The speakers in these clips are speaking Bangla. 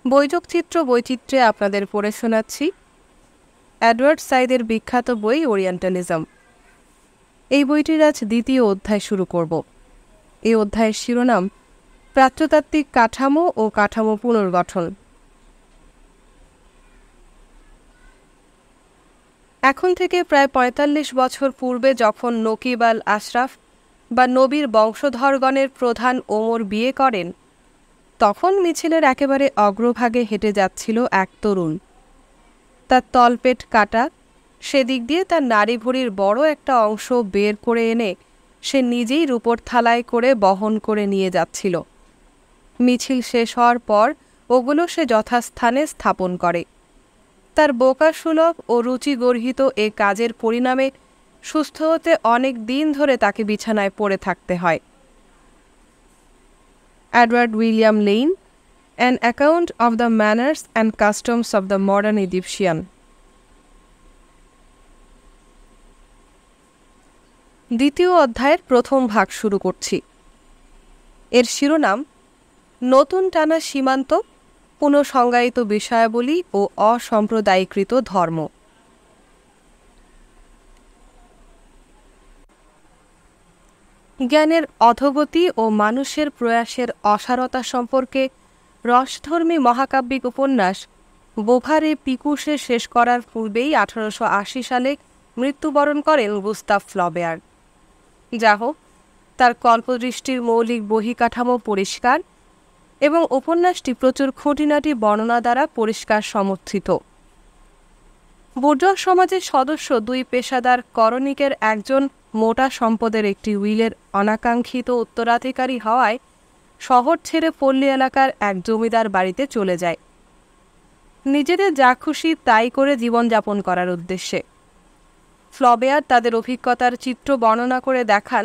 বৈযোগচিত্র বৈচিত্র্যে আপনাদের পড়ে শোনাচ্ছি এডওয়ার্ড সাইদের বিখ্যাত বই ওরিয়েন্টালিজম। এই বইটির আজ দ্বিতীয় অধ্যায় শুরু করব। এই অধ্যায়ের শিরোনাম প্রাচ্যতাত্ত্বিক কাঠামো ও কাঠামো পুনর্গঠন। এখন থেকে প্রায় ৪৫ বছর পূর্বে যখন নকিব আল আশরাফ বা নবীর বংশধরগণের প্রধান ওমর বিয়ে করেন, তখন মিছিলের একেবারে অগ্রভাগে হেঁটে যাচ্ছিল এক তরুণ। তার তলপেট কাটা, সেদিক দিয়ে তার নাড়ি ভুঁড়ির বড় একটা অংশ বের করে এনে সে নিজেই রূপোর থালায় করে বহন করে নিয়ে যাচ্ছিল। মিছিল শেষ হওয়ার পর ওগুলো সে যথাস্থানে স্থাপন করে। তার বোকাসুলভ ও রুচিগর্হিত এ কাজের পরিণামে সুস্থ হতে অনেক দিন ধরে তাকে বিছানায় পড়ে থাকতে হয়। Edward William Lane, An Account of the Manners and Customs of the Modern Egyptian। দ্বিতীয় অধ্যায়ের প্রথম ভাগ শুরু করছি। এর শিরোনাম নতুন টানা সীমান্ত, পুনঃসংজ্ঞায়িত বিষয়াবলী ও অসম্প্রদায়ীকৃত ধর্ম। জ্ঞানের অধোগতি ও মানুষের প্রয়াসের অসারতা সম্পর্কে রসধর্মী মহাকাব্যিক উপন্যাস বোভারে পিকুসে শেষ করার পূর্বেই ১৮৮০ সালে মৃত্যুবরণ করেন গুস্তাভ ফ্লবেয়ার। যা হোক, তার কল্পদৃষ্টির মৌলিক বহিকাঠামো পরিষ্কার এবং উপন্যাসটি প্রচুর খুঁটিনাটি বর্ণনা দ্বারা পরিষ্কার সমর্থিত। বুর্জোয়া সমাজের সদস্য দুই পেশাদার করণিকের একজন মোটা সম্পদের একটি উইলের অনাকাঙ্ক্ষিত উত্তরাধিকারী হওয়ায় শহর ছেড়ে পল্লী এলাকার এক জমিদার বাড়িতে চলে যায়, নিজেদের যা খুশি তাই করে জীবনযাপন করার উদ্দেশ্যে। ফ্লবেয়ার তাদের অভিজ্ঞতার চিত্র বর্ণনা করে দেখান,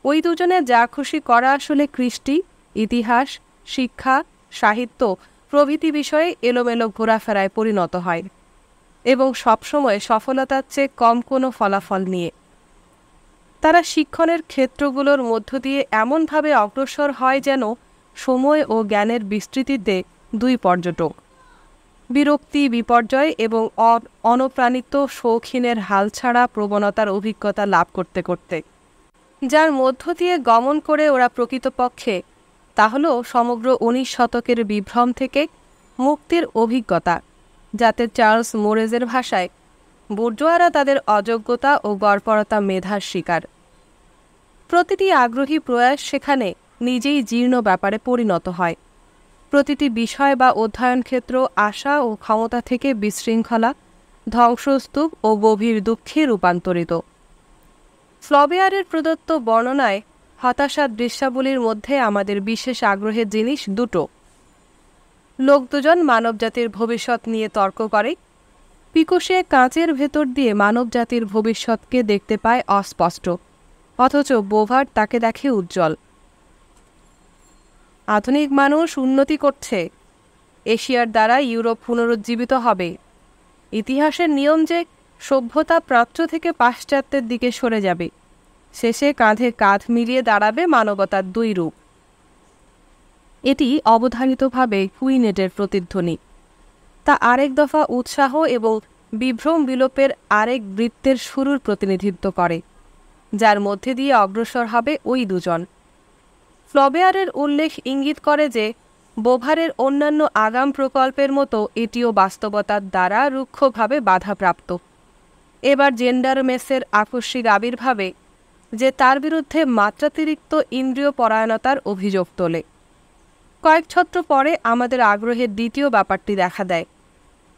ওই দুজনের যা খুশি করা আসলে কৃষ্টি, ইতিহাস, শিক্ষা, সাহিত্য প্রভৃতি বিষয়ে এলোমেলো ঘোরাফেরায় পরিণত হয় এবং সবসময় সফলতার চেয়ে কম কোনো ফলাফল নিয়ে। তারা শিক্ষণের ক্ষেত্রগুলোর মধ্য দিয়ে এমনভাবে অগ্রসর হয় যেন সময় ও জ্ঞানের বিস্তৃতিতে দুই পর্যটক। বিরক্তি, বিপর্যয় এবং অনপ্রাণিত শৌখিনের হালছাড়া প্রবণতার অভিজ্ঞতা লাভ করতে করতে যার মধ্য দিয়ে গমন করে ওরা প্রকৃতপক্ষে তা হল সমগ্র ১৯ শতকের বিভ্রম থেকে মুক্তির অভিজ্ঞতা, যাতে চার্লস মোরেজের ভাষায় বুর্জোয়ারা তাদের অযোগ্যতা ও গড়পড়তা মেধার শিকার। প্রতিটি আগ্রহী প্রয়াস সেখানে নিজেই জীর্ণ ব্যাপারে পরিণত হয়। প্রতিটি বিষয় বা অধ্যয়ন ক্ষেত্র আশা ও ক্ষমতা থেকে বিশৃঙ্খলা, ধ্বংসস্তূপ ও গভীর দুঃখে রূপান্তরিত। ফ্লবেয়ারের প্রদত্ত বর্ণনায় হতাশার দৃশ্যাবলীর মধ্যে আমাদের বিশেষ আগ্রহের জিনিস দুটো। লোক দুজন মানবজাতির ভবিষ্যৎ নিয়ে তর্ক করে। পিকুসে কাঁচের ভেতর দিয়ে মানবজাতির ভবিষ্যৎকে দেখতে পায় অস্পষ্ট, অথচ বোভার তাকে দেখে উজ্জ্বল। আধুনিক মানুষ উন্নতি করছে, এশিয়ার দ্বারা ইউরোপ পুনরুজ্জীবিত হবে। ইতিহাসের নিয়ম যে সভ্যতা প্রাচ্য থেকে পাশ্চাত্যের দিকে সরে যাবে, শেষে কাঁধে কাঁধ মিলিয়ে দাঁড়াবে মানবতার দুই রূপ। এটি অবধারিতভাবে কুইনেটের প্রতিধ্বনি। তা আরেক দফা উৎসাহ এবং বিভ্রম বিলোপের আরেক বৃত্তের শুরুর প্রতিনিধিত্ব করে, যার মধ্যে দিয়ে অগ্রসর হবে ওই দুজন। ফ্লবেয়ারের উল্লেখ ইঙ্গিত করে যে বোভারের অন্যান্য আগাম প্রকল্পের মতো এটিও বাস্তবতার দ্বারা রুক্ষভাবে বাধাপ্রাপ্ত। এবার জেন্ডার মেসের আকস্মিক আবির্ভাবে যে তার বিরুদ্ধে মাত্রাতিরিক্ত ইন্দ্রিয় পরায়ণতার অভিযোগ তোলে। কয়েক ছত্র পরে আমাদের আগ্রহের দ্বিতীয় ব্যাপারটি দেখা দেয়।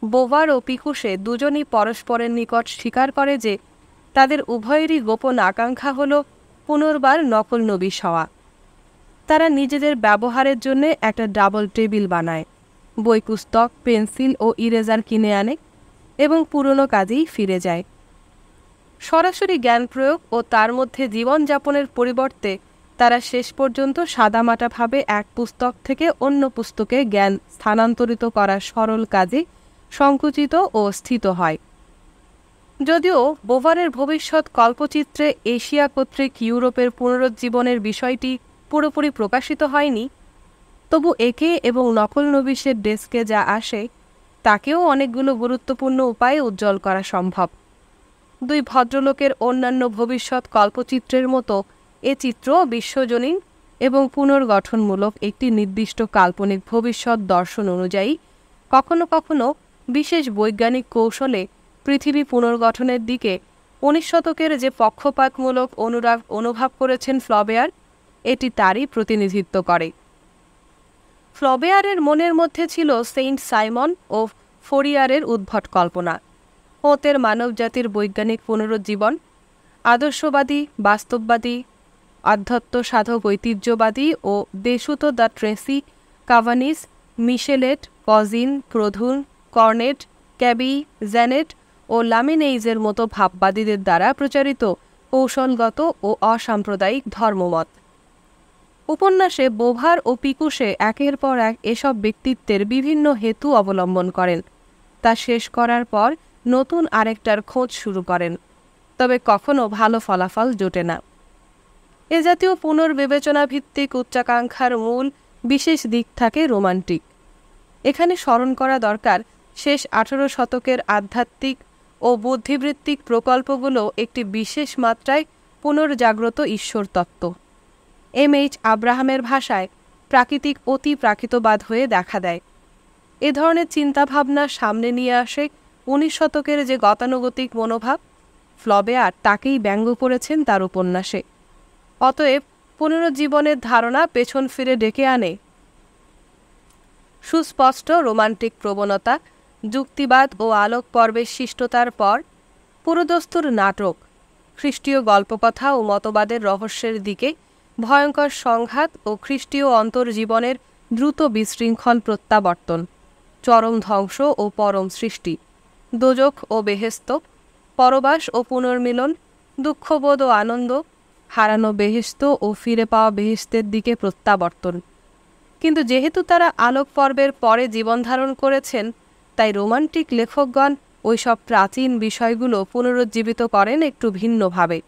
বোভার ও পিকুসে দুজনই পরস্পরের নিকট স্বীকার করে যে তাদের উভয়েরই গোপন আকাঙ্ক্ষা হল পুনর্বার নকল নবী হওয়া। তারা নিজেদের ব্যবহারের জন্য একটা ডাবল টেবিল বানায়, বই, পুস্তক, পেন্সিল ও ইরেজার কিনে আনে এবং পুরনো কাজেই ফিরে যায়। সরাসরি জ্ঞান প্রয়োগ ও তার মধ্যে জীবনযাপনের পরিবর্তে তারা শেষ পর্যন্ত সাদামাটাভাবে এক পুস্তক থেকে অন্য পুস্তকে জ্ঞান স্থানান্তরিত করার সরল কাজে সংকুচিত ও স্থিত হয়। যদিও বোভারের ভবিষ্যৎ কল্পচিত্রে এশিয়া কর্তৃক ইউরোপের পুনরুজ্জীবনের বিষয়টি পুরোপুরি প্রকাশিত হয়নি, তবু একে এবং নকলনবিশের ডেস্কে যা আসে তাকেও অনেকগুলো গুরুত্বপূর্ণ উপায়ে উজ্জ্বল করা সম্ভব। দুই ভদ্রলোকের অন্যান্য ভবিষ্যৎ কল্পচিত্রের মতো এ চিত্র বিশ্বজনীন এবং পুনর্গঠনমূলক একটি নির্দিষ্ট কাল্পনিক ভবিষ্যৎ দর্শন অনুযায়ী কখনো কখনো বিশেষ বৈজ্ঞানিক কৌশলে পৃথিবী পুনর্গঠনের দিকে 19 শতকের যে পক্ষপাতমূলক অনুভব করেছেন ফ্লবেয়ার, এটি তারই প্রতিনিধিত্ব করে। ফ্লবেয়ারের মনের মধ্যে ছিল সেন্ট সাইমন ও ফোরিয়ারের উদ্ভট কল্পনা, হোতের মানবজাতির বৈজ্ঞানিক পুনরুজ্জীবন, আদর্শবাদী বাস্তববাদী আধ্যাত্ম সাধক ঐতিহ্যবাদী ও দেশুত the Tracey কাভানিস, মিশেলেট, cousin, প্রধুন, cornet, ক্যাবি, Janet ও লামিনেইজের মতো ভাববাদীদের দ্বারা প্রচারিত কৌশলগত ও অসাম্প্রদায়িক ধর্মমত। উপন্যাসে বোভার ও পিকুশে একের পর এক এসব ব্যক্তিত্বের বিভিন্ন হেতু অবলম্বন করেন, তা শেষ করার পর নতুন আরেকটার খোঁজ শুরু করেন, তবে কখনো ভালো ফলাফল জোটে না। এ জাতীয় পুনর্বিবেচনা ভিত্তিক উচ্চাকাঙ্ক্ষার মূল বিশেষ দিক থাকে রোমান্টিক। এখানে স্মরণ করা দরকার শেষ 18 শতকের আধ্যাত্মিক ও বুদ্ধিবৃত্তিক প্রকল্পগুলো একটি বিশেষ মাত্রায় পুনর্জাগ্রত ঈশ্বর তত্ত্ব, এম.এইচ. আব্রাহামের ভাষায় প্রাকৃতিক অতি প্রাকৃতবাদ হয়ে দেখা দেয়। এ ধরনের চিন্তাভাবনা সামনে নিয়ে আসে 19 শতকের যে গতানুগতিক মনোভাব, ফ্লবেয়ার তাকেই ব্যঙ্গ করেছেন তার উপন্যাসে। অতএব পুনরুজ্জীবনের ধারণা পেছন ফিরে ডেকে আনে সুস্পষ্ট রোমান্টিক প্রবণতা, যুক্তিবাদ ও আলোক পর্বের শিষ্টতার পর পুরোদস্তুর নাটক, খ্রিস্টীয় গল্পকথা ও মতবাদের রহস্যের দিকে ভয়ঙ্কর সংঘাত ও খ্রিস্টীয় অন্তর্জীবনের দ্রুত বিশৃঙ্খল প্রত্যাবর্তন, চরম ধ্বংস ও পরম সৃষ্টি, দোজখ ও বেহেস্ত, পরবাস ও পুনর্মিলন, দুঃখবোধ ও আনন্দ, হারানো বেহেস্ত ও ফিরে পাওয়া বেহেস্তের দিকে প্রত্যাবর্তন। কিন্তু যেহেতু তারা আলোক পর্বের পরে জীবনধারণ করেছেন, তাই রোমান্টিক লেখকগণ ওইসব প্রাচীন বিষয়গুলো পুনরুজ্জীবিত করেন একটু ভিন্নভাবে।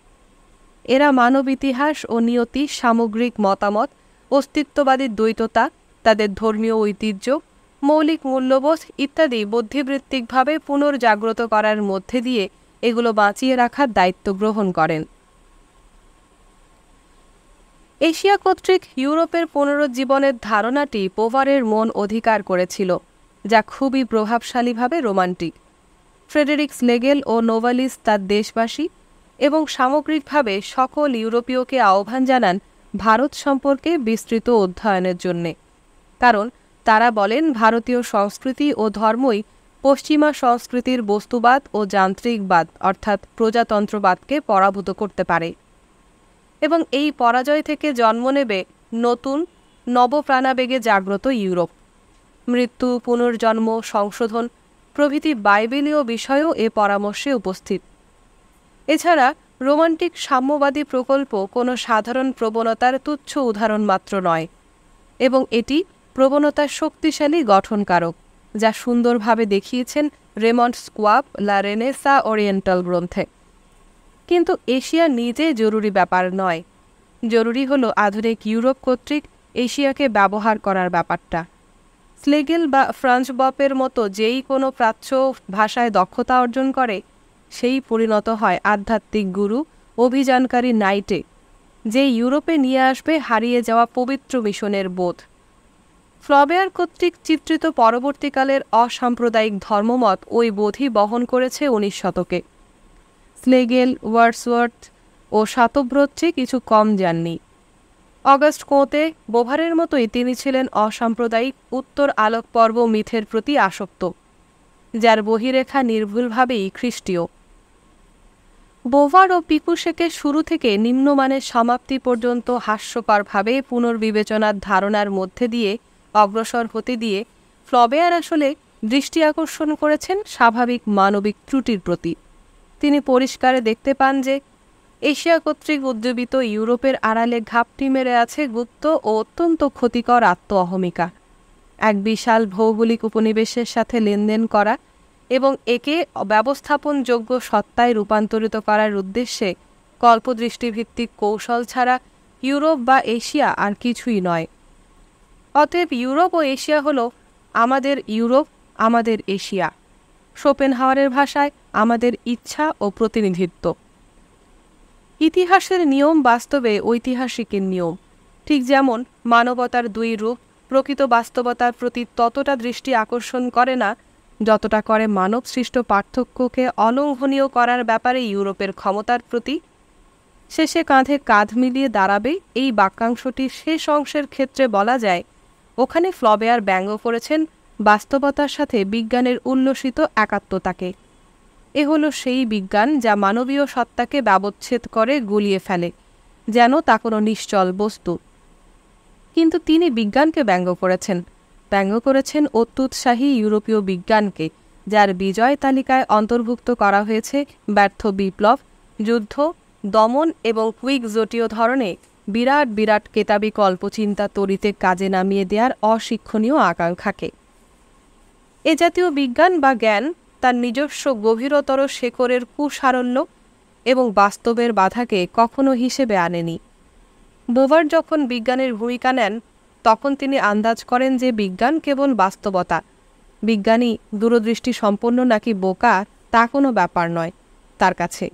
এরা মানব ইতিহাস ও নিয়তি, সামগ্রিক মতামত, অস্তিত্ববাদী দ্বৈততা, তাদের ধর্মীয় ঐতিহ্য, মৌলিক মূল্যবোধ ইত্যাদি বুদ্ধিবৃত্তিকভাবে পুনর্জাগ্রত করার মধ্যে দিয়ে এগুলো বাঁচিয়ে রাখার দায়িত্ব গ্রহণ করেন। এশিয়া কর্তৃক ইউরোপের পুনরুজ্জীবনের ধারণাটি বোভারের মন অধিকার করেছিল, যা খুবই প্রভাবশালীভাবে রোমান্টিক। ফ্রেডেরিক স্লেগেল ও নোভালিস তার দেশবাসী এবং সামগ্রিকভাবে সকল ইউরোপীয়কে আহ্বান জানান ভারত সম্পর্কে বিস্তৃত অধ্যয়নের জন্যে, কারণ তারা বলেন ভারতীয় সংস্কৃতি ও ধর্মই পশ্চিমা সংস্কৃতির বস্তুবাদ ও যান্ত্রিকবাদ অর্থাৎ প্রজাতন্ত্রবাদকে পরাভূত করতে পারে এবং এই পরাজয় থেকে জন্ম নেবে নতুন নবপ্রাণাবেগে জাগ্রত ইউরোপ। মৃত্যু, পুনর্জন্ম, সংশোধন প্রভৃতি বাইবেলীয় বিষয়ও এ পরামর্শে উপস্থিত। এছাড়া রোমান্টিক সাম্যবাদী প্রকল্প কোনো সাধারণ প্রবণতার তুচ্ছ উদাহরণ মাত্র নয়, এবং এটি প্রবণতার শক্তিশালী গঠনকারক, যা সুন্দরভাবে দেখিয়েছেন রেমন্ড স্কোয়াব লা রেনেসা ওরিয়েন্টাল গ্রন্থে। কিন্তু এশিয়া নিজে জরুরি ব্যাপার নয়, জরুরি হলো আধুনিক ইউরোপ কর্তৃক এশিয়াকে ব্যবহার করার ব্যাপারটা। স্লেগেল বা ফ্রাঞ্চ বপের মতো যেই কোনো প্রাচ্য ভাষায় দক্ষতা অর্জন করে, সেই পরিণত হয় আধ্যাত্মিক গুরু, অভিযানকারী নাইটে, যে ইউরোপে নিয়ে আসবে হারিয়ে যাওয়া পবিত্র মিশনের বোধ। ফ্লবেয়ার কর্তৃক চিত্রিত পরবর্তীকালের অসাম্প্রদায়িক ধর্মমত ওই বোধই বহন করেছে 19 শতকে। স্লেগেল, ওয়ার্ডসওয়ার্থ ও শাতব্রোচ্চে কিছু কম যাননি। অগাস্ট কোঁতে, বোভারের মতোই তিনি ছিলেন অসাম্প্রদায়িক উত্তর আলোক পর্ব মিথের প্রতি আসক্ত, যার বহিরেখা নির্ভুলভাবেই খ্রিস্টীয়। বোভার ও পিকুশেকে শুরু থেকে নিম্নমানের সমাপ্তি পর্যন্ত হাস্যকরভাবে পুনর্বিবেচনার ধারণার মধ্যে দিয়ে অগ্রসর হতে দিয়ে ফ্লবেয়ার আসলে দৃষ্টি আকর্ষণ করেছেন স্বাভাবিক মানবিক ত্রুটির প্রতি। তিনি পরিষ্কারে দেখতে পান যে এশিয়া কর্তৃক উজ্জীবিত ইউরোপের আড়ালে ঘাপটি মেরে আছে গুপ্ত ও অত্যন্ত ক্ষতিকর আত্ম অহমিকা, এক বিশাল ভৌগোলিক উপনিবেশের সাথে লেনদেন করা এবং একে ব্যবস্থাপনযোগ্য সত্তায় রূপান্তরিত করার উদ্দেশ্যে কল্পদৃষ্টিভিত্তিক কৌশল ছাড়া ইউরোপ বা এশিয়া আর কিছুই নয়। অতএব ইউরোপ ও এশিয়া হলো আমাদের ইউরোপ, আমাদের এশিয়া। শোপেনহাওয়ারের ভাষায় আমাদের ইচ্ছা ও প্রতিনিধিত্ব। ইতিহাসের নিয়ম বাস্তবে ঐতিহাসিকের নিয়ম। ঠিক যেমন মানবতার দুই রূপ প্রকৃত বাস্তবতার প্রতি ততটা দৃষ্টি আকর্ষণ করে না যতটা করে মানব সৃষ্ট পার্থক্যকে অলঙ্ঘনীয় করার ব্যাপারে ইউরোপের ক্ষমতার প্রতি। শেষে কাঁধে কাঁধ মিলিয়ে দাঁড়াবে এই বাক্যাংশটির শেষ অংশের ক্ষেত্রে বলা যায়, ওখানে ফ্লবেয়ার ব্যঙ্গ করেছেন বাস্তবতার সাথে বিজ্ঞানের উল্লসিত একাত্মতাকে। এ হলো সেই বিজ্ঞান যা মানবীয় সত্তাকে ব্যবচ্ছেদ করে গুলিয়ে ফেলে, যেন তা কোনো নিশ্চল বস্তু। কিন্তু তিনি বিজ্ঞানকে ব্যঙ্গ করেছেন অত্যুৎসাহী ইউরোপীয় বিজ্ঞানকে, যার বিজয় তালিকায় অন্তর্ভুক্ত করা হয়েছে ব্যর্থ বিপ্লব, যুদ্ধ, দমন এবং কুইকজোটীয় ধরনে বিরাট বিরাট কেতাবি কল্পচিন্তা তরিতে কাজে নামিয়ে দেওয়ার অশিক্ষণীয় আকাঙ্ক্ষাকে। এ জাতীয় বিজ্ঞান বা জ্ঞান তার নিজস্ব গভীরতর শেকড়ের কুসারল্য এবং বাস্তবের বাধাকে কখনো হিসেবে আনেনি। বোভার যখন বিজ্ঞানের ভূমিকা নেন, তখন তিনি আন্দাজ করেন যে বিজ্ঞান কেবল বাস্তবতা। বিজ্ঞানী দূরদৃষ্টি সম্পন্ন নাকি বোকা তা কোনো ব্যাপার নয় তার কাছে।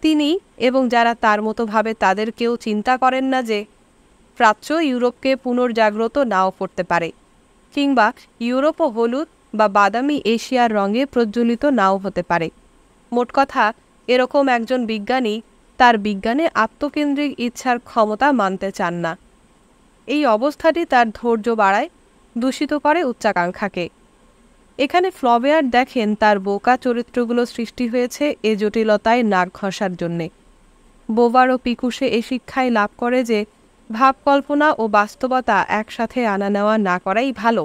তিনি এবং যারা তার মতো ভাবে তাদের কেউ চিন্তা করেন না যে প্রাচ্য ইউরোপকে পুনর্জাগ্রত নাও করতে পারে, কিংবা ইউরোপও হলুদ বা বাদামি এশিয়ার রঙে প্রজ্বলিত নাও হতে পারে। মোট কথা, এরকম একজন বিজ্ঞানী তার বিজ্ঞানে আত্মকেন্দ্রিক ইচ্ছার ক্ষমতা মানতে চান না। এই অবস্থাটি তার ধৈর্য বাড়ায়, দূষিত করে উচ্চাকাঙ্ক্ষাকে। এখানে ফ্লবেয়ার দেখেন তার বোকা চরিত্রগুলো সৃষ্টি হয়েছে এ জটিলতায় নাক ঘষার জন্যে। বোভার ও পিকুশে এ শিক্ষায় লাভ করে যে ভাবকল্পনা ও বাস্তবতা একসাথে আনা নেওয়া না করাই ভালো।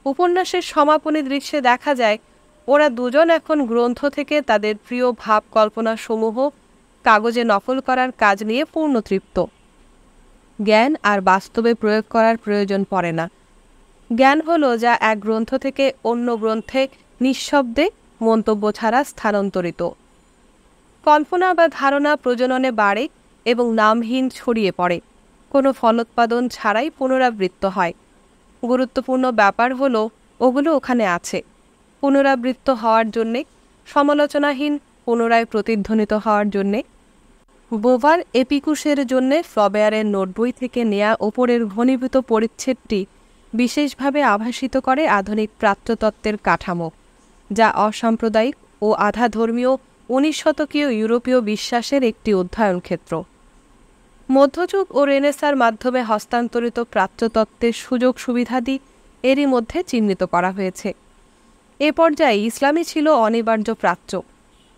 উপন্যাসের সমাপনী দৃশ্যে দেখা যায় ওরা দুজন এখন গ্রন্থ থেকে তাদের প্রিয় ভাবকল্পনাসমূহ কাগজে নকল করার কাজ নিয়ে পূর্ণ তৃপ্ত। জ্ঞান আর বাস্তবে প্রয়োগ করার প্রয়োজন পড়ে না। জ্ঞান হলো যা এক গ্রন্থ থেকে অন্য গ্রন্থে নিঃশব্দে মন্তব্য ছাড়া স্থানান্তরিত। কল্পনা বা ধারণা প্রজননে বাড়ে এবং নামহীন ছড়িয়ে পড়ে, কোনো ফলোৎপাদন ছাড়াই পুনরাবৃত্ত হয়। গুরুত্বপূর্ণ ব্যাপার হলো ওগুলো ওখানে আছে, পুনরাবৃত্ত হওয়ার জন্যে, সমালোচনাহীন পুনরায় প্রতিধ্বনিত হওয়ার জন্যে। বোভার এপিকুশের জন্যে ফ্লবেয়ারের নোটবই থেকে নেয়া ওপরের ঘনীভূত পরিচ্ছেদটি বিশেষভাবে আভাসিত করে আধুনিক প্রাচ্যতত্ত্বের কাঠামো, যা অসাম্প্রদায়িক ও আধা ধর্মীয় 19 শতকীয় ইউরোপীয় বিশ্বাসের একটি অধ্যয়ন ক্ষেত্র। মধ্যযুগ ও রেনেসাঁর মাধ্যমে হস্তান্তরিত প্রাচ্যতত্ত্বের সুযোগ সুবিধাদি এরই মধ্যে চিহ্নিত করা হয়েছে। এ পর্যায়ে ইসলামই ছিল অনিবার্য প্রাচ্য।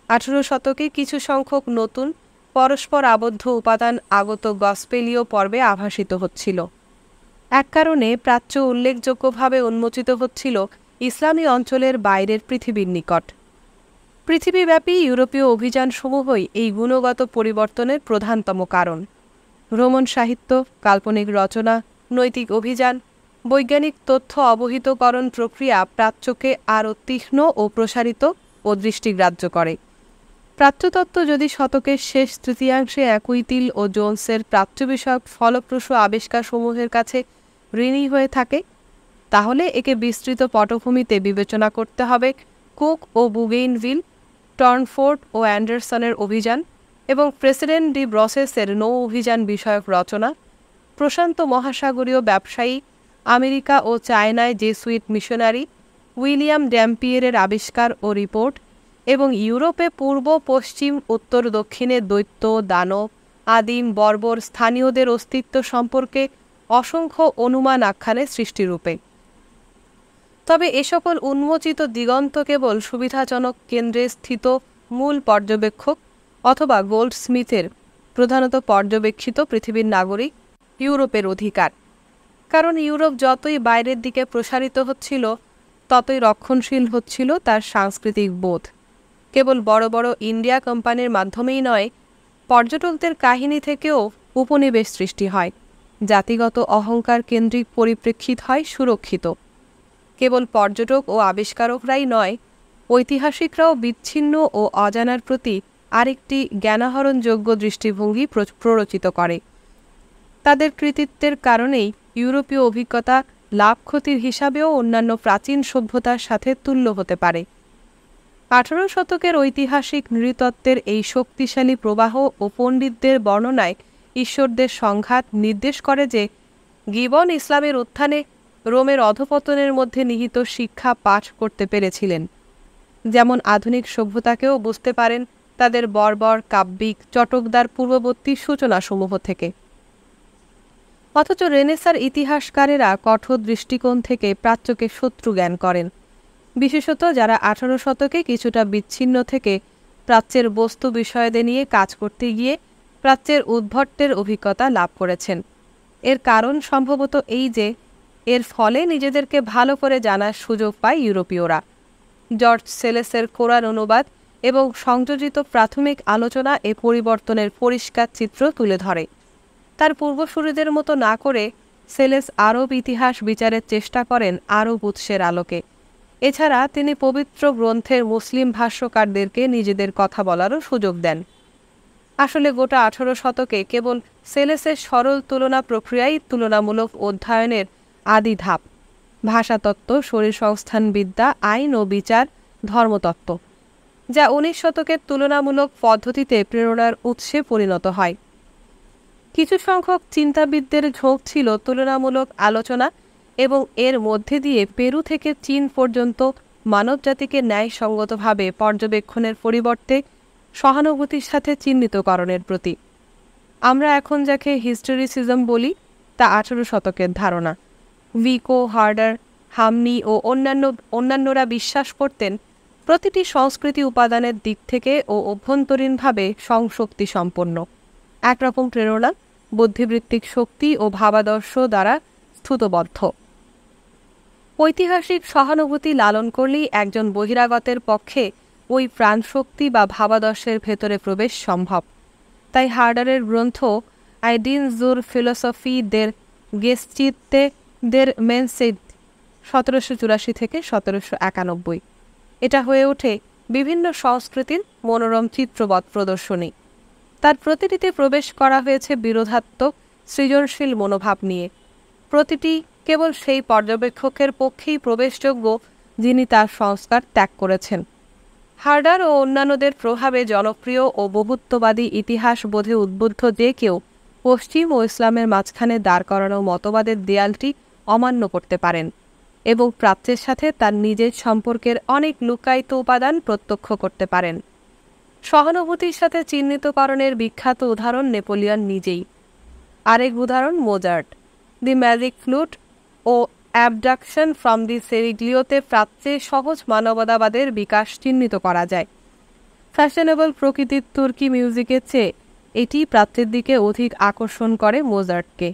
18 শতকে কিছু সংখ্যক নতুন পরস্পর আবদ্ধ উপাদান আগত গসপেলীয় পর্বে আভাসিত হচ্ছিল। এক কারণে প্রাচ্য উল্লেখযোগ্যভাবে উন্মোচিত হচ্ছিল ইসলামী অঞ্চলের বাইরের পৃথিবীর নিকট। পৃথিবীব্যাপী ইউরোপীয় অভিযানসমূহই এই গুণগত পরিবর্তনের প্রধানতম কারণ। ভ্রমণ সাহিত্য, কাল্পনিক রচনা, নৈতিক অভিযান, বৈজ্ঞানিক তথ্য অবহিতকরণ প্রক্রিয়া প্রাচ্যকে আরও তীক্ষ্ণ ও প্রসারিত ও দৃষ্টিগ্রাহ্য করে। প্রাচ্যতত্ত্ব যদি শতকের শেষ তৃতীয়াংশে অ্যাকুইতিল ও জোন্সের প্রাচ্য বিষয়ক ফলপ্রসূ আবিষ্কারসমূহের কাছে ঋণী হয়ে থাকে, তাহলে একে বিস্তৃত পটভূমিতে বিবেচনা করতে হবে কুক ও বুগেইনভিল, টর্নফোর্ড ও অ্যান্ডারসনের অভিযান এবং প্রেসিডেন্ট ডি ব্রসেসের নৌ অভিযান বিষয়ক রচনা, প্রশান্ত মহাসাগরীয় ব্যবসায়ী, আমেরিকা ও চায়নায় জেসুইট মিশনারি, উইলিয়াম ড্যাম্পিয়ারের আবিষ্কার ও রিপোর্ট এবং ইউরোপে পূর্ব পশ্চিম উত্তর দক্ষিণে দৈত্য, দানব, আদিম, বর্বর স্থানীয়দের অস্তিত্ব সম্পর্কে অসংখ্য অনুমান আখ্যানের সৃষ্টিরূপে। তবে এ সকল উন্মোচিত দিগন্ত কেবল সুবিধাজনক কেন্দ্রে স্থিত মূল পর্যবেক্ষক অথবা গোল্ডস্মিথের প্রধানত পর্যবেক্ষিত পৃথিবীর নাগরিক ইউরোপের অধিকার। কারণ ইউরোপ যতই বাইরের দিকে প্রসারিত হচ্ছিল, ততই রক্ষণশীল হচ্ছিল তার সাংস্কৃতিক বোধ। কেবল বড় বড় ইন্ডিয়া কোম্পানির মাধ্যমেই নয়, পর্যটকদের কাহিনী থেকেও উপনিবেশ সৃষ্টি হয়, জাতিগত অহংকার কেন্দ্রিক পরিপ্রেক্ষিত হয় সুরক্ষিত। কেবল পর্যটক ও আবিষ্কারকরাই নয়, ঐতিহাসিকরাও বিচ্ছিন্ন ও অজানার প্রতি আরেকটি জ্ঞানাহরণযোগ্য দৃষ্টিভঙ্গি প্ররোচিত করে। তাদের কৃতিত্বের কারণেই ইউরোপীয় অভিজ্ঞতা লাভ ক্ষতির হিসাবেও অন্যান্য প্রাচীন সভ্যতার সাথে তুল্য হতে পারে। 18 শতকের ঐতিহাসিক নৃতত্ত্বের এই শক্তিশালী প্রবাহ ও পণ্ডিতদের বর্ণনায় ঈশ্বরদের সংঘাত নির্দেশ করে যে গিবন ইসলামের উত্থানে রোমের অধঃপতনের মধ্যে নিহিত শিক্ষা পাঠ করতে পেরেছিলেন। যেমন আধুনিক সভ্যতাকেও বুঝতে পারেন তাদের বর্বর কাব্যিক চটকদার পূর্ববর্তী সূচনাসমূহ থেকে। অথচ রেনেসার ইতিহাসকারেরা কঠোর দৃষ্টিকোণ থেকে প্রাচ্যকে শত্রু জ্ঞান করেন, বিশেষত যারা 18 শতকে কিছুটা বিচ্ছিন্ন থেকে প্রাচ্যের বস্তু বিষয়াদি নিয়ে কাজ করতে গিয়ে প্রাচ্যের উদ্ভটের অভিজ্ঞতা লাভ করেছেন। এর কারণ সম্ভবত এই যে এর ফলে নিজেদেরকে ভালো করে জানার সুযোগ পায় ইউরোপীয়রা। জর্জ সেলেসের কোরআন অনুবাদ এবং সংযোজিত প্রাথমিক আলোচনা এ পরিবর্তনের পরিষ্কার চিত্র তুলে ধরে। তার পূর্বসূরিদের মতো না করে সেলেস আরব ইতিহাস বিচারের চেষ্টা করেন আরব উৎসের আলোকে। এছাড়া তিনি পবিত্র গ্রন্থের মুসলিম ভাষ্যকারদেরকে নিজেদের কথা বলারও সুযোগ দেন। আসলে গোটা 18 শতকে কেবল সেলেসের সরল তুলনা প্রক্রিয়াই তুলনামূলক অধ্যয়নের আদি ধাপ। ভাষাতত্ত্ব, শরীর সংস্থানবিদ্যা, আইন ও বিচার, ধর্মতত্ত্ব, যা 19 শতকের তুলনামূলক পদ্ধতিতে প্রেরণার উৎসে পরিণত হয়। কিছু সংখ্যক চিন্তাবিদদের ঝোঁক ছিল তুলনামূলক আলোচনা এবং এর মধ্যে দিয়ে পেরু থেকে চীন পর্যন্ত মানবজাতিকে ন্যায়সঙ্গতভাবে পর্যবেক্ষণের পরিবর্তে সহানুভূতির সাথে চিহ্নিতকরণের প্রতি। আমরা এখন যাকে হিস্টোরিসিজম বলি তা 18 শতকের ধারণা। ভিকো, হার্ডার, হামনি ও অন্যান্যরা বিশ্বাস করতেন প্রতিটি সংস্কৃতি উপাদানের দিক থেকে ও অভ্যন্তরীণভাবে সংশক্তি সম্পন্ন, একরকম প্রেরণা, বুদ্ধিবৃত্তিক শক্তি ও ভাবাদর্শ দ্বারা স্থূতবদ্ধ। ঐতিহাসিক সহানুভূতি লালন করলেই একজন বহিরাগতের পক্ষে ওই প্রাণশক্তি বা ভাবাদর্শের ভেতরে প্রবেশ সম্ভব। তাই হার্ডারের গ্রন্থ আইডিন জুর ফিলোসফি দের গেস্টিতে দের মেনসেড 1784 থেকে 1791, এটা হয়ে ওঠে বিভিন্ন সংস্কৃতির মনোরম চিত্রবৎ প্রদর্শনী। তার প্রতিটিতে প্রবেশ করা হয়েছে বিরোধাত্মক সৃজনশীল মনোভাব নিয়ে। প্রতিটি কেবল সেই পর্যবেক্ষকের পক্ষেই প্রবেশযোগ্য যিনি তার সংস্কার ত্যাগ করেছেন। হার্ডার ও অন্যান্যদের প্রভাবে জনপ্রিয় ও বহুত্ববাদী ইতিহাস বোধে উদ্বুদ্ধ যে কেউ পশ্চিম ও ইসলামের মাঝখানে দাঁড় করানো মতবাদের দেয়ালটি অমান্য করতে পারেন এবং প্রাচ্যের সাথে তার নিজের সম্পর্কের অনেক লুকায়িত উপাদান প্রত্যক্ষ করতে পারেন। সহানুভূতির সাথে চিহ্নিতকরণের বিখ্যাত উদাহরণ নেপোলিয়ন নিজেই। আরেক উদাহরণ মোজার্ট, দি ম্যাজিক ফ্লুট ও অ্যাবডাকশন ফ্রম দি সেরিগ্লিওতে প্রাচ্যে সহজ মানবতাবাদের বিকাশ চিহ্নিত করা যায়। ফ্যাশনেবল প্রকৃতির তুর্কি মিউজিকের চেয়ে এটি প্রাচ্যের দিকে অধিক আকর্ষণ করে মোজার্টকে।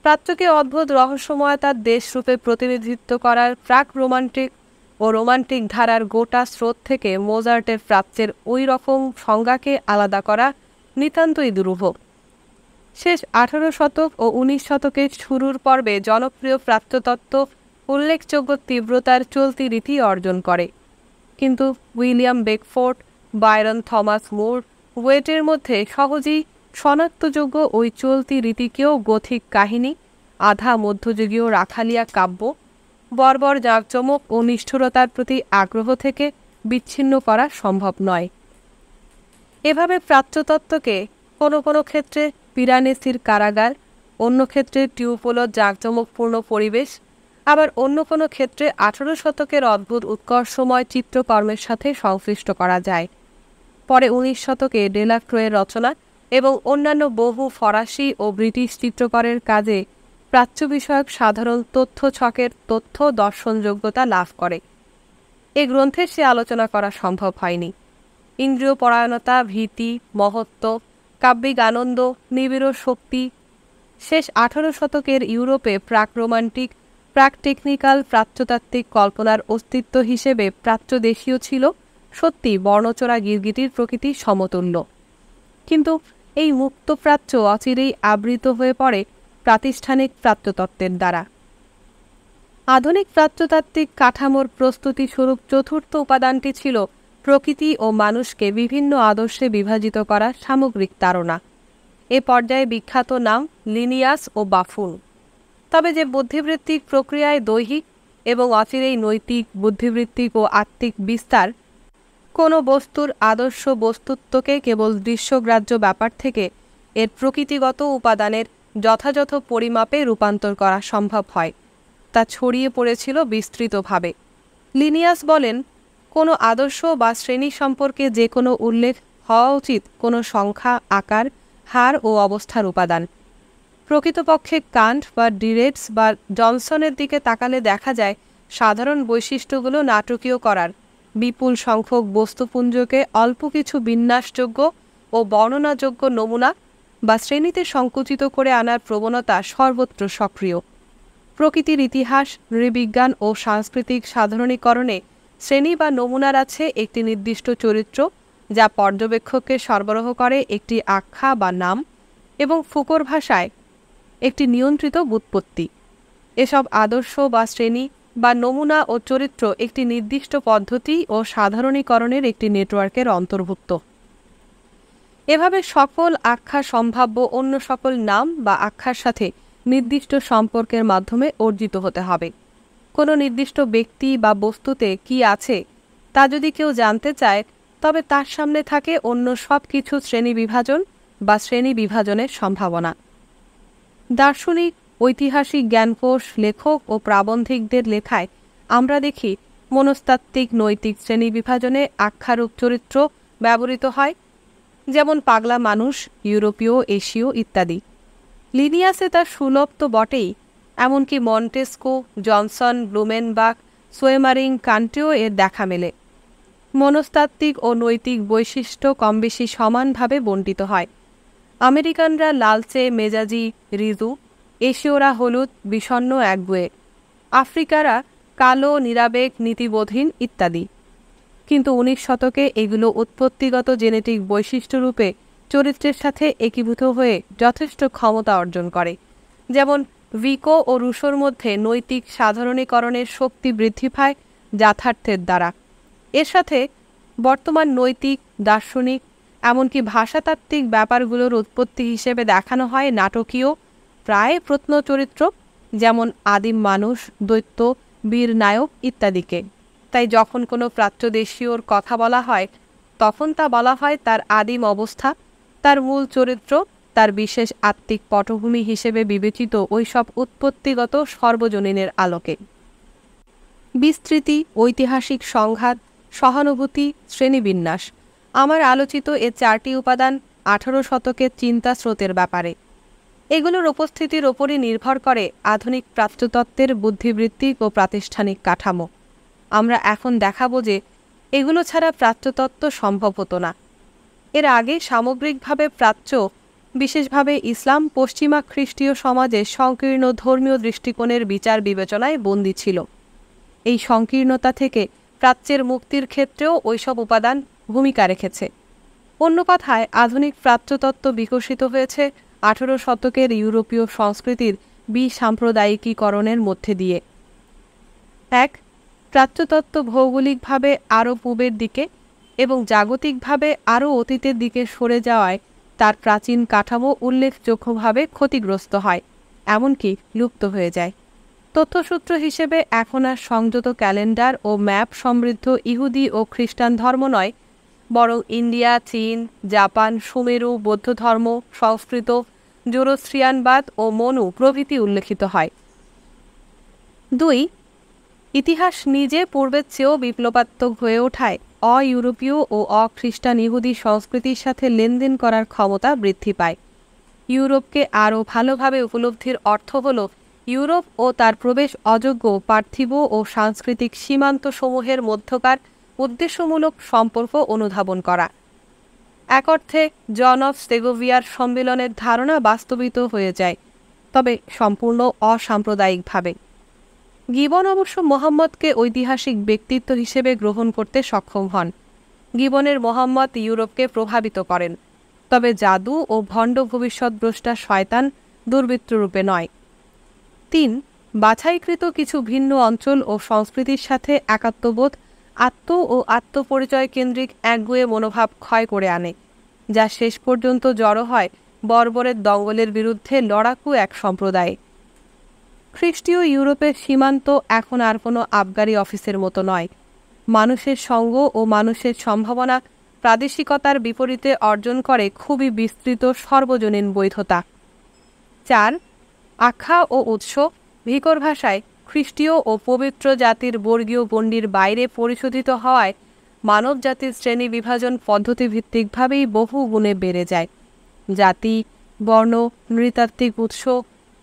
প্রাচ্যকে অদ্ভুত রহস্যময়তার দেশরূপে প্রতিনিধিত্ব করার প্রাক রোমান্টিক ও রোমান্টিক ধারার গোটা স্রোত থেকে মোজার্টের প্রাচ্যের ওই রকম সংজ্ঞাকে আলাদা করা নিতান্তই দুরূহ। শেষ 18 শতক ও 19 শতকের শুরুর পর্বে জনপ্রিয় প্রাচ্যতত্ত্ব উল্লেখযোগ্য তীব্রতার চলতি রীতি অর্জন করে, কিন্তু উইলিয়াম বেকফোর্ড, বায়রন থমাস মুর, ওয়েটের মধ্যে সহজেই শনাক্তযোগ্য ওই চলতি রীতিকেও গথিক কাহিনী, আধা মধ্যযুগীয় রাখালিয়া কাব্য, বর্বর জাঁকজমক ও নিষ্ঠুরতার প্রতি আগ্রহ থেকে বিচ্ছিন্ন করা সম্ভব নয়। এভাবে প্রাচ্যতত্ত্বকে কোনো কোনো ক্ষেত্রে পিরানেসির কারাগার, অন্য ক্ষেত্রে টিউপোলোর জাঁকজমকপূর্ণ পরিবেশ, আবার অন্য কোনো ক্ষেত্রে 18 শতকের অদ্ভুত উৎকর্ষময় চিত্রকর্মের সাথে সংশ্লিষ্ট করা যায়। পরে 19 শতকে ডেলাক্রোয়ের রচনা এবং অন্যান্য বহু ফরাসি ও ব্রিটিশ চিত্রকরের কাজে প্রাচ্য বিষয়ক সাধারণ তথ্য ছকের তথ্য দর্শনযোগ্যতা লাভ করে। এ গ্রন্থে সে আলোচনা করা সম্ভব হয়নি। ইন্দ্রিয় পরায়ণতা, ভীতি, মহত্ব, কাব্যিক আনন্দ, নিবিড় শক্তি শেষ 18 শতকের ইউরোপে প্রাক রোমান্টিক, প্রাক টেকনিক্যাল প্রাচ্যতাত্ত্বিক কল্পনার অস্তিত্ব হিসেবে প্রাচ্যদেশীয় ছিল সত্যি বর্ণচোরা গিরগিটির প্রকৃতির সমতুল্য। কিন্তু এই মুক্ত প্রাচ্য অচিরেই আবৃত হয়ে পড়ে প্রাতিষ্ঠানিক প্রাচ্যতত্ত্বের দ্বারা। আধুনিক প্রাচ্যতাত্ত্বিক কাঠামোর প্রস্তুতি স্বরূপ চতুর্থ উপাদানটি ছিল প্রকৃতি ও মানুষকে বিভিন্ন আদর্শে বিভাজিত করা সামগ্রিক তাড়না। এ পর্যায়ে বিখ্যাত নাম লিনিয়াস ও বাফুন। তবে যে বুদ্ধিবৃত্তিক প্রক্রিয়ায় দৈহিক এবং অচিরেই নৈতিক, বুদ্ধিবৃত্তিক ও আত্মিক বিস্তার কোনো বস্তুর আদর্শ বস্তুত্বকে কেবল দৃশ্যগ্রাহ্য ব্যাপার থেকে এর প্রকৃতিগত উপাদানের যথাযথ পরিমাপে রূপান্তর করা সম্ভব হয়, তা ছড়িয়ে পড়েছিল বিস্তৃতভাবে। লিনিয়াস বলেন, কোনো আদর্শ বা শ্রেণী সম্পর্কে যে কোনো উল্লেখ হওয়া উচিত কোনো সংখ্যা, আকার, হার ও অবস্থার উপাদান। প্রকৃতপক্ষে কান্ট বা ডিরেটস বা জনসনের দিকে তাকালে দেখা যায় সাধারণ বৈশিষ্ট্যগুলো নাটকীয় করার, বিপুল সংখ্যক বস্তুপুঞ্জকে অল্প কিছু বিন্যাসযোগ্য ও বর্ণনাযোগ্য নমুনা বা শ্রেণীতে সংকুচিত করে আনার প্রবণতা সর্বত্র সক্রিয়। প্রকৃতির ইতিহাস, নৃবিজ্ঞান ও সাংস্কৃতিক সাধারণীকরণে শ্রেণী বা নমুনার আছে একটি নির্দিষ্ট চরিত্র, যা পর্যবেক্ষককে সরবরাহ করে একটি আখ্যা বা নাম, এবং ফুকোর ভাষায় একটি নিয়ন্ত্রিত ব্যুৎপত্তি। এসব আদর্শ বা শ্রেণী বা নমুনা ও চরিত্র একটি নির্দিষ্ট পদ্ধতি ও সাধারণীকরণের একটি নেটওয়ার্কের অন্তর্ভুক্ত। এভাবে সকল আখ্যা সম্ভাব্য অন্য সকল নাম বা আখ্যার সাথে নির্দিষ্ট সম্পর্কের মাধ্যমে অর্জিত হতে হবে। কোনো নির্দিষ্ট ব্যক্তি বা বস্তুতে কি আছে তা যদি কেউ জানতে চায়, তবে তার সামনে থাকে অন্য সব কিছু শ্রেণী বিভাজন বা শ্রেণী বিভাজনের সম্ভাবনা। দার্শনিক, ঐতিহাসিক জ্ঞানকোষ, লেখক ও প্রাবন্ধিকদের লেখায় আমরা দেখি মনস্তাত্ত্বিক নৈতিক শ্রেণী বিভাজনে আখ্যারূপ চরিত্র ব্যবহৃত হয়, যেমন পাগলা মানুষ, ইউরোপীয়, এশীয় ইত্যাদি। লিনিয়াসে তার সুলভ তো বটেই, এমনকি মন্টেস্কো, জনসন, ব্লুমেনবাখ, সোয়েমারিং, কান্টেও এর দেখা মেলে। মনস্তাত্ত্বিক ও নৈতিক বৈশিষ্ট্য কমবেশি সমানভাবে বণ্টিত হয়। আমেরিকানরা লালচে মেজাজি, ঋজু; এশীয়রা হলুদ, বিষণ্ণ, একগুঁয়ে; আফ্রিকারা কালো, নিরাবেগ, নীতিবোধহীন ইত্যাদি। কিন্তু 19 শতকে এগুলো উৎপত্তিগত জেনেটিক বৈশিষ্ট্যরূপে চরিত্রের সাথে একীভূত হয়ে যথেষ্ট ক্ষমতা অর্জন করে। যেমন ভিকো ও রুশোর মধ্যে নৈতিক সাধারণীকরণের শক্তি বৃদ্ধি পায় যথার্থের দ্বারা। এর সাথে বর্তমান নৈতিক, দার্শনিক, এমনকি ভাষাতাত্ত্বিক ব্যাপারগুলোর উৎপত্তি হিসেবে দেখানো হয় নাটকীয়, প্রায় প্রত্ন চরিত্র, যেমন আদিম মানুষ, দৈত্য, বীর নায়ক ইত্যাদিকে। তাই যখন কোনো প্রাচ্যদেশীয়র কথা বলা হয়, তখন তা বলা হয় তার আদিম অবস্থা, তার মূল চরিত্র, তার বিশেষ আত্মিক পটভূমি হিসেবে বিবেচিত ওইসব উৎপত্তিগত সর্বজনীনের আলোকে। বিস্তৃতি, ঐতিহাসিক সংঘাত, সহানুভূতি, শ্রেণীবিন্যাস, আমার আলোচিত এ 4টি উপাদান 18 শতকের চিন্তা স্রোতের ব্যাপারে। এগুলোর উপস্থিতির ওপরই নির্ভর করে আধুনিক প্রাচ্যতত্ত্বের বুদ্ধিবৃত্তিক ও প্রাতিষ্ঠানিক কাঠামো। আমরা এখন দেখাব যে এগুলো ছাড়া প্রাচ্যতত্ত্ব সম্ভব হতো না। এর আগে সামগ্রিকভাবে প্রাচ্য, বিশেষভাবে ইসলাম, পশ্চিমা খ্রিস্টীয় সমাজে সংকীর্ণ ধর্মীয় দৃষ্টিকোণের বিচার বিবেচনায় বন্দী ছিল। এই সংকীর্ণতা থেকে প্রাচ্যের মুক্তির ক্ষেত্রেও ওইসব উপাদান ভূমিকা রেখেছে। অন্য কথায়, আধুনিক প্রাচ্যতত্ত্ব বিকশিত হয়েছে 18 শতকের ইউরোপীয় সংস্কৃতির বিসাম্প্রদায়িকীকরণের মধ্যে দিয়ে। 1. প্রাচ্যতত্ত্ব ভৌগোলিকভাবে আরও পূবের দিকে এবং জাগতিকভাবে আরও অতীতের দিকে সরে যাওয়ায় তার প্রাচীন কাঠামো উল্লেখযোগ্যভাবে ক্ষতিগ্রস্ত হয়, এমনকি লুপ্ত হয়ে যায়। তথ্যসূত্র হিসেবে এখন আর সংযত ক্যালেন্ডার ও ম্যাপ সমৃদ্ধ ইহুদি ও খ্রিস্টান ধর্ম নয়, বরং ইন্ডিয়া, চীন, জাপান, সুমেরু, বৌদ্ধ ধর্ম, সংস্কৃত, জোরোস্ট্রিয়ানবাদ ও মনু প্রভৃতি উল্লেখিত হয়। 2. ইতিহাস নিজে পূর্বের চেয়েও বিপ্লবাত্মক হয়ে ওঠায় অ-ইউরোপীয় ও অখ্রিস্টান ইহুদি সংস্কৃতির সাথে লেনদেন করার ক্ষমতা বৃদ্ধি পায়। ইউরোপকে আরও ভালোভাবে উপলব্ধির অর্থ হল ইউরোপ ও তার প্রবেশ অযোগ্য পার্থিব ও সাংস্কৃতিক সীমান্তসমূহের মধ্যকার উদ্দেশ্যমূলক সম্পর্ক অনুধাবন করা। এক অর্থে জন অফ সেগোভিয়ার সম্মেলনের ধারণা বাস্তবিত হয়ে যায়, তবে সম্পূর্ণ অসাম্প্রদায়িকভাবে। গিবন অবশ্য মোহাম্মদকে ঐতিহাসিক ব্যক্তিত্ব হিসেবে গ্রহণ করতে সক্ষম হন। গিবনের মোহাম্মদ ইউরোপকে প্রভাবিত করেন, তবে জাদু ও ভণ্ড ভবিষ্যৎদ্রষ্টা শয়তান দুর্বৃত্তরূপে নয়। 3. বাছাইকৃত কিছু ভিন্ন অঞ্চল ও সংস্কৃতির সাথে একাত্মবোধ আত্ম ও আত্মপরিচয় কেন্দ্রিক একগুঁয়ে মনোভাব ক্ষয় করে আনে, যা শেষ পর্যন্ত জড়ো হয় বর্বরের দঙ্গলের বিরুদ্ধে লড়াকু এক সম্প্রদায়ে। খ্রিস্টীয় ইউরোপের সীমান্ত এখন আর কোনো আবগারি অফিসের মতো নয়। মানুষের সঙ্গ ও মানুষের সম্ভাবনা প্রাদেশিকতার বিপরীতে অর্জন করে খুবই বিস্তৃত সর্বজনীন বৈধতা। 4. আখ্যা ও উৎস। ভিকর ভাষায় খ্রিস্টীয় ও পবিত্র জাতির বর্গীয় গণ্ডির বাইরে পরিশোধিত হওয়ায় মানব জাতির শ্রেণী বিভাজন পদ্ধতিভিত্তিকভাবেই বহু গুণে বেড়ে যায়। জাতি, বর্ণ, নৃতাত্ত্বিক উৎস,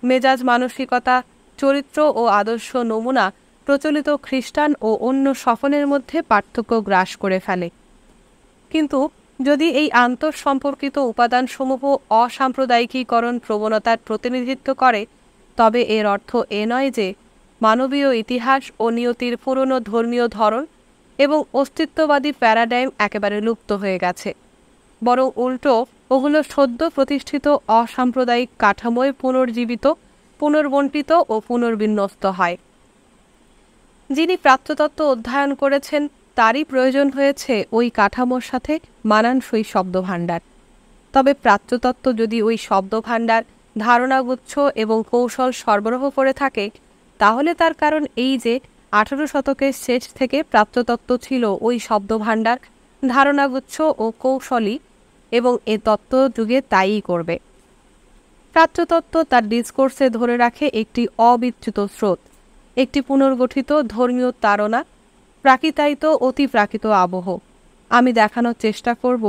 মেজাজ, মানসিকতা, চরিত্র ও আদর্শ নমুনা প্রচলিত খ্রিস্টান ও অন্য সকলের মধ্যে পার্থক্য গ্রাস করে ফেলে। কিন্তু যদি এই আন্তঃসম্পর্কিত উপাদানসমূহ অসাম্প্রদায়িকীকরণ প্রবণতার প্রতিনিধিত্ব করে, তবে এর অর্থ এ নয় যে মানবীয় ইতিহাস ও নিয়তির পুরনো ধর্মীয় ধরন এবং অস্তিত্ববাদী প্যারাডাইম একেবারে লুপ্ত হয়ে গেছে। বরং উল্টো ওগুলো সদ্য প্রতিষ্ঠিত অসাম্প্রদায়িক কাঠামোয় পুনর্জীবিত, পুনর্বণ্টিত ও পুনর্বিন্যস্ত হয়। যিনি প্রাচ্যতত্ত্ব অধ্যয়ন করেছেন তারই প্রয়োজন হয়েছে ওই কাঠামোর সাথে মানানসই শব্দভাণ্ডার। তবে প্রাচ্যতত্ত্ব যদি ওই শব্দভাণ্ডার, ধারণাগুচ্ছ এবং কৌশল সরবরাহ করে থাকে, তাহলে তার কারণ এই যে 18 শতকের শেষ থেকে প্রাচ্যতত্ত্ব ছিল ওই শব্দভাণ্ডার, ধারণাগুচ্ছ ও কৌশলী, এবং এ তত্ত্ব যুগে তাইই করবে। প্রাচ্যতত্ত্ব তার ডিসকোর্সে ধরে রাখে একটি অবিচ্যুত স্রোত, একটি পুনর্গঠিত ধর্মীয় তাড়না, প্রাকৃতায়িত অতিপ্রাকৃত আবহ। আমি দেখানোর চেষ্টা করব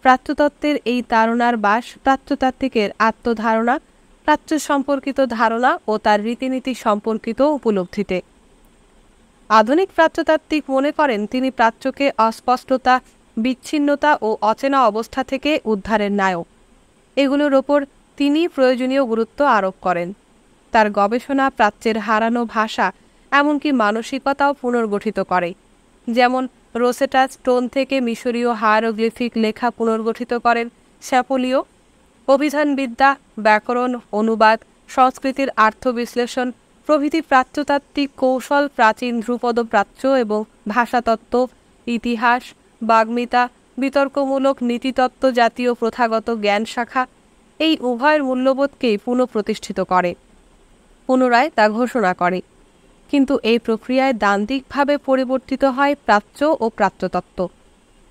প্রাচ্যতত্ত্বের এই তাড়নার বাস প্রাচ্যতাত্ত্বিকের আত্মধারণা, প্রাচ্য সম্পর্কিত ধারণা ও তার রীতিনীতি সম্পর্কিত উপলব্ধিতে। আধুনিক প্রাচ্যতাত্ত্বিক মনে করেন তিনি প্রাচ্যকে অস্পষ্টতা, বিচ্ছিন্নতা ও অচেনা অবস্থা থেকে উদ্ধারের নায়ক। এগুলোর ওপর তিনি প্রয়োজনীয় গুরুত্ব আরোপ করেন। তার গবেষণা প্রাচ্যের হারানো ভাষা, এমনকি মানসিকতাও পুনর্গঠিত করে। যেমন রোসেটা স্টোন থেকে মিশরীয় হায়ারোগ্লিফিক লেখা পুনর্গঠিত করেন স্যাপোলিও। অভিধানবিদ্যা, ব্যাকরণ, অনুবাদ, সংস্কৃতির আর্থ-বিশ্লেষণ প্রভৃতি প্রাচ্যতাত্ত্বিক কৌশল প্রাচীন ধ্রুপদ প্রাচ্য এবং ভাষাতত্ত্ব, ইতিহাস, বাগ্মিতা, বিতর্কমূলক নীতিতত্ত্ব জাতীয় প্রথাগত জ্ঞান শাখা এই উভয়ের মূল্যবোধকেই পুনঃপ্রতিষ্ঠিত করে, পুনরায় তা ঘোষণা করে। কিন্তু এই প্রক্রিয়ায় দ্বান্দ্বিকভাবে পরিবর্তিত হয় প্রাচ্য ও প্রাচ্যতত্ত্ব,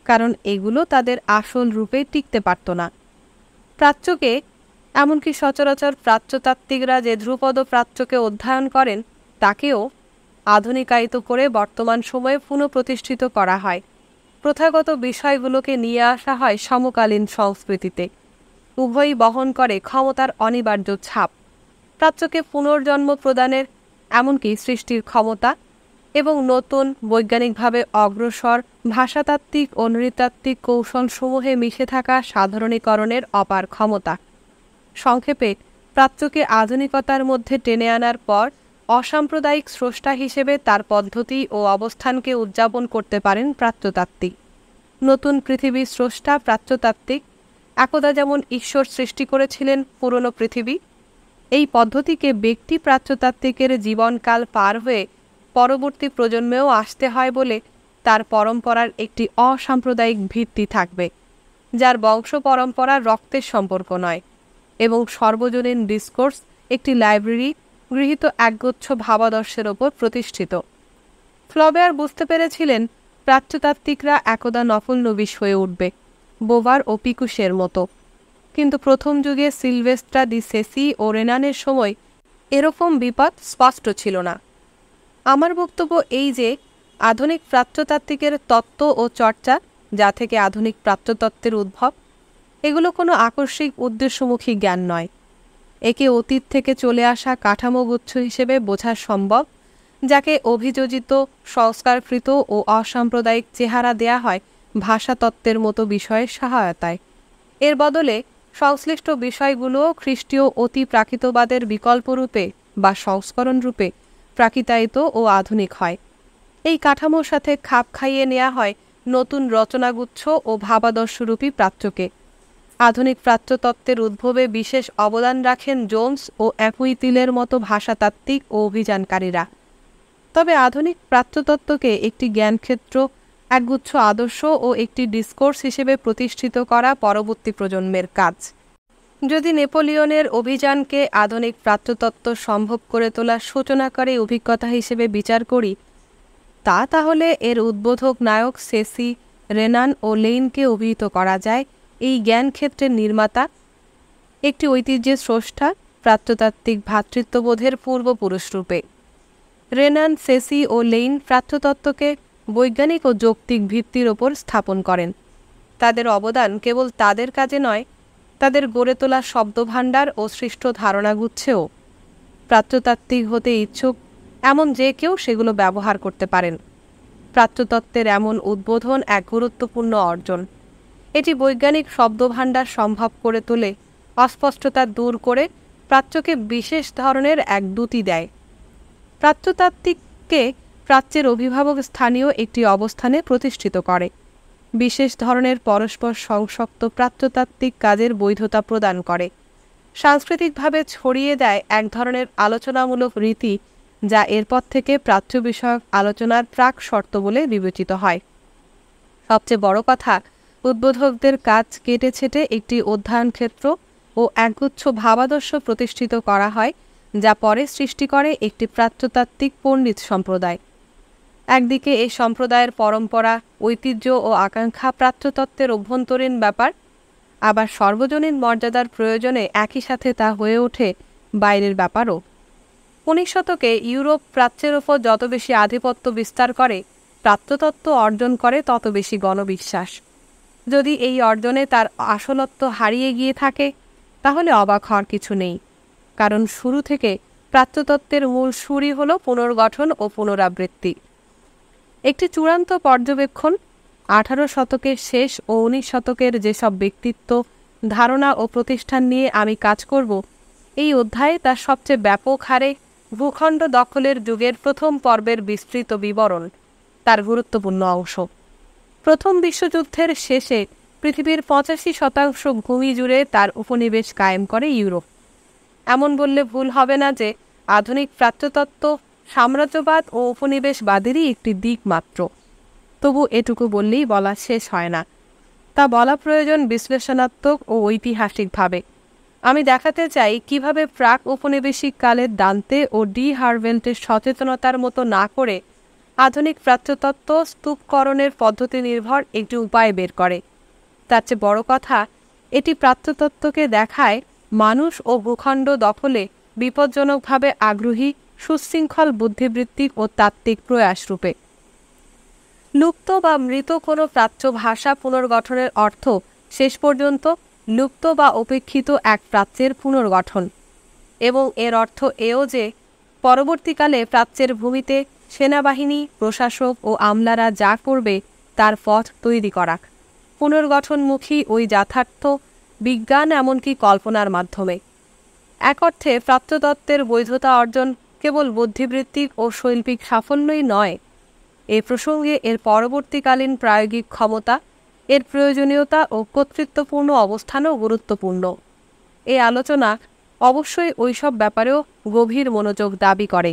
কারণ এগুলো তাদের আসল রূপে টিকতে পারত না। প্রাচ্যকে, এমনকি সচরাচর প্রাচ্যতাত্ত্বিকরা যে ধ্রুপদ প্রাচ্যকে অধ্যয়ন করেন, তাকেও আধুনিকায়িত করে বর্তমান সময়ে পুনঃপ্রতিষ্ঠিত করা হয়। প্রথাগত বিষয়গুলোকে নিয়ে আসা হয় সমকালীন সংস্কৃতিতে। উভয়ই বহন করে ক্ষমতার অনিবার্য ছাপ। প্রাচ্যকে পুনর্জন্ম প্রদানের, এমনকি সৃষ্টির ক্ষমতা, এবং নতুন বৈজ্ঞানিকভাবে অগ্রসর ভাষাতাত্ত্বিক ও নৃতাত্ত্বিক কৌশলসমূহে মিশে থাকা সাধারণীকরণের অপার ক্ষমতা। সংক্ষেপে, প্রাচ্যকে আধুনিকতার মধ্যে টেনে আনার পর অসাম্প্রদায়িক স্রষ্টা হিসেবে তার পদ্ধতি ও অবস্থানকে উদযাপন করতে পারেন প্রাচ্যতাত্ত্বিক। নতুন পৃথিবীর স্রষ্টা প্রাচ্যতাত্ত্বিক, একদা যেমন ঈশ্বর সৃষ্টি করেছিলেন পুরনো পৃথিবী, এই পদ্ধতিকে ব্যক্তি প্রাচ্যতাত্ত্বিকের জীবনকাল পার হয়ে পরবর্তী প্রজন্মেও আসতে হয় বলে তার পরম্পরার একটি অসাম্প্রদায়িক ভিত্তি থাকবে, যার বংশ পরম্পরা রক্তের সম্পর্ক নয়, এবং সর্বজনীন ডিসকোর্স একটি লাইব্রেরি, গৃহীত একগুচ্ছ ভাবাদর্শের ওপর প্রতিষ্ঠিত। ফ্লবেয়ার বুঝতে পেরেছিলেন প্রাচ্যতাত্ত্বিকরা একদা নফল নবিশ হয়ে উঠবে, বোভার ও পিকুশের মতো। কিন্তু প্রথম যুগে সিলভেস্ট্রা দি সেসি ও রেনানের সময় এরকম বিপদ স্পষ্ট ছিল না। আমার বক্তব্য এই যে আধুনিক প্রাচ্যতাত্ত্বিকের তত্ত্ব ও চর্চা, যা থেকে আধুনিক প্রাচ্যতত্ত্বের উদ্ভব, এগুলো কোনো আকস্মিক উদ্দেশ্যমুখী জ্ঞান নয়। একে অতীত থেকে চলে আসা কাঠামোগুচ্ছ হিসেবে বোঝা সম্ভব, যাকে অভিযোজিত, সংস্কারকৃত ও অসাম্প্রদায়িক চেহারা দেয়া হয় ভাষাতত্ত্বের মতো বিষয়ের সহায়তায়। এর বদলে সংশ্লিষ্ট বিষয়গুলোও খ্রিস্টীয় অতি প্রাকৃতবাদের বিকল্পরূপে বা সংস্করণ রূপে প্রাকৃতায়িত ও আধুনিক হয়। এই কাঠামোর সাথে খাপ খাইয়ে নেওয়া হয় নতুন রচনাগুচ্ছ ও ভাবাদর্শরূপী প্রাচ্যকে। আধুনিক প্রাচ্যতত্ত্বের উদ্ভবে বিশেষ অবদান রাখেন জোন্স ও অ্যাকুইতিলের মতো ভাষাতাত্ত্বিক ও অভিযানকারীরা। তবে আধুনিক প্রাচ্যতত্ত্বকে একটি জ্ঞানক্ষেত্র, একগুচ্ছ আদর্শ ও একটি ডিসকোর্স হিসেবে প্রতিষ্ঠিত করা পরবর্তী প্রজন্মের কাজ। যদি নেপোলিয়নের অভিযানকে আধুনিক প্রাচ্যতত্ত্ব সম্ভব করে তোলার সূচনাকারী অভিজ্ঞতা হিসেবে বিচার করি, তাহলে এর উদ্বোধক নায়ক সেসি, রেনান ও লেইনকে অভিহিত করা যায় এই জ্ঞান ক্ষেত্রের নির্মাতা, একটি ঐতিহ্যের স্রষ্টা, প্রাচ্যতাত্ত্বিক ভ্রাতৃত্ববোধের পূর্বপুরুষ রূপে। রেনান, সেসি ও লেইন প্রাচ্যতত্ত্বকে বৈজ্ঞানিক ও যৌক্তিক ভিত্তির ওপর স্থাপন করেন। তাদের অবদান কেবল তাদের কাজে নয়, তাদের গড়ে তোলা শব্দভাণ্ডার ও সৃষ্ট ধারণাগুচ্ছেও। প্রাচ্যতাত্ত্বিক হতে ইচ্ছুক এমন যে কেউ সেগুলো ব্যবহার করতে পারেন। প্রাচ্যতত্ত্বের এমন উদ্বোধন এক গুরুত্বপূর্ণ অর্জন। এটি বৈজ্ঞানিক শব্দভাণ্ডার সম্ভব করে তোলে, অস্পষ্টতা দূর করে প্রাচ্যকে বিশেষ ধরনের এক দ্যুতি দেয়। প্রাচ্যতাত্ত্বিককে প্রাচ্যের অভিভাবক স্থানীয় একটি অবস্থানে প্রতিষ্ঠিত করে। বিশেষ ধরনের পরস্পর সংসক্ত প্রাচ্যতাত্ত্বিক কাজের বৈধতা প্রদান করে। সাংস্কৃতিকভাবে ছড়িয়ে দেয় এক ধরনের আলোচনামূলক রীতি, যা এরপর থেকে প্রাচ্য বিষয়ক আলোচনার প্রাক শর্ত বলে বিবেচিত হয়। সবচেয়ে বড় কথা, উদ্বোধকদের কাজ কেটে ছেটে একটি অধ্যয়ন ক্ষেত্র ও একগুচ্ছ ভাবাদর্শ প্রতিষ্ঠিত করা হয়, যা পরে সৃষ্টি করে একটি প্রাচ্যতাত্ত্বিক পণ্ডিত সম্প্রদায়। একদিকে এই সম্প্রদায়ের পরম্পরা, ঐতিহ্য ও আকাঙ্ক্ষা প্রাচ্যতত্ত্বের অভ্যন্তরীণ ব্যাপার, আবার সর্বজনীন মর্যাদার প্রয়োজনে একই সাথে তা হয়ে ওঠে বাইরের ব্যাপারও। 19 শতকে ইউরোপ প্রাচ্যের ওপর যত বেশি আধিপত্য বিস্তার করে, প্রাচ্যতত্ত্ব অর্জন করে তত বেশি গণবিশ্বাস। যদি এই অর্জনে তার আসলত্ব হারিয়ে গিয়ে থাকে, তাহলে অবাক হওয়ার কিছু নেই, কারণ শুরু থেকে প্রাচ্যতত্ত্বের মূল সুরই হল পুনর্গঠন ও পুনরাবৃত্তি। একটি চূড়ান্ত পর্যবেক্ষণ, 18 শতকের শেষ ও 19 শতকের যেসব ব্যক্তিত্ব, ধারণা ও প্রতিষ্ঠান নিয়ে আমি কাজ করব, এই অধ্যায়ে তার সবচেয়ে ব্যাপক হারে ভূখণ্ড দখলের যুগের প্রথম পর্বের বিস্তৃত বিবরণ তার গুরুত্বপূর্ণ অংশ। প্রথম বিশ্বযুদ্ধের শেষে পৃথিবীর 85% ভূমি জুড়ে তার উপনিবেশ কায়েম করে ইউরোপ। এমন বললে ভুল হবে না যে আধুনিক প্রাচ্যতত্ত্ব সাম্রাজ্যবাদ ও উপনিবেশবাদেরই একটি দিক মাত্র। তবু এটুকু বললেই বলা শেষ হয় না, তা বলা প্রয়োজন বিশ্লেষণাত্মক ও ঐতিহাসিকভাবে। আমি দেখাতে চাই কিভাবে প্রাক ঔপনিবেশিক কালের দান্তে ও ডি হার্ভেল্টের সচেতনতার মতো না করে আধুনিক প্রাচ্যতত্ত্ব স্তূপকরণের পদ্ধতি নির্ভর একটি উপায় বের করে। তার চেয়ে বড় কথা, এটি প্রাচ্যতত্ত্বকে দেখায় মানুষ ও ভূখণ্ড দখলে বিপজ্জনকভাবে আগ্রহী, সুশৃঙ্খল বুদ্ধিবৃত্তিক ও তাত্ত্বিক প্রয়াস রূপে। লুপ্ত বা মৃত কোনো প্রাচ্য ভাষা পুনর্গঠনের অর্থ শেষ পর্যন্ত লুপ্ত বা উপেক্ষিত এক প্রাচ্যের পুনর্গঠন, এবং এর অর্থ এও যে পরবর্তীকালে প্রাচ্যের ভূমিতে সেনাবাহিনী, প্রশাসক ও আমলারা যা করবে তার পথ তৈরি করা, পুনর্গঠনমুখী ওই যথার্থ বিজ্ঞান এমনকি কল্পনার মাধ্যমে। এক অর্থে প্রাচ্যতত্ত্বের বৈধতা অর্জন কেবল বুদ্ধিবৃত্তিক ও শৈল্পিক সাফল্যই নয়, এ প্রসঙ্গে এর পরবর্তীকালীন প্রায়োগিক ক্ষমতা, এর প্রয়োজনীয়তা ও কর্তৃত্বপূর্ণ অবস্থানও গুরুত্বপূর্ণ। এই আলোচনা অবশ্যই ওইসব ব্যাপারেও গভীর মনোযোগ দাবি করে।